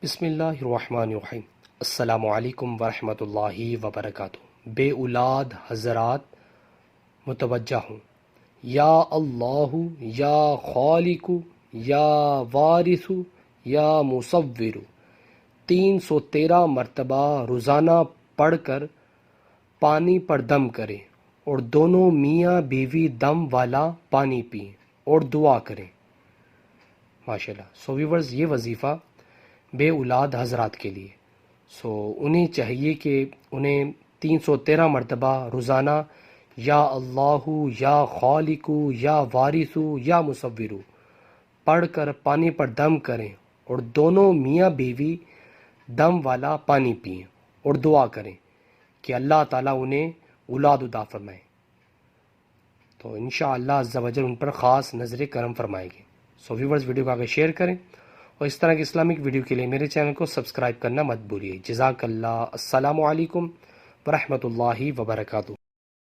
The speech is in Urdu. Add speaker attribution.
Speaker 1: بسم اللہ الرحمن الرحیم۔ السلام علیکم ورحمۃ اللہ وبرکاتہ۔ بے اولاد حضرات متوجہ ہوں۔ یا اللہ، یا خالق، یا وارث، یا مصور 313 مرتبہ روزانہ پڑھ کر پانی پر دم کریں اور دونوں میاں بیوی دم والا پانی پئیں اور دعا کریں۔ ماشاءاللہ۔ ویورز، یہ وظیفہ بے اولاد حضرات کے لیے انہیں چاہیے کہ انہیں 313 مرتبہ روزانہ یا اللہ، یا خالق، یا وارث، یا مصور پڑھ کر پانی پر دم کریں اور دونوں میاں بیوی دم والا پانی پئیں اور دعا کریں کہ اللہ تعالیٰ انہیں اولاد عطا فرمائے، تو انشاءاللہ عز و جل ان پر خاص نظر کرم فرمائے گی۔ ویورز، ویڈیو کو آگے شیئر کریں اور اس طرح کی اسلامک ویڈیو کے لیے میرے چینل کو سبسکرائب کرنا مت بھولیے۔ جزاک اللہ۔ السلام علیکم ورحمۃ اللہ وبرکاتہ۔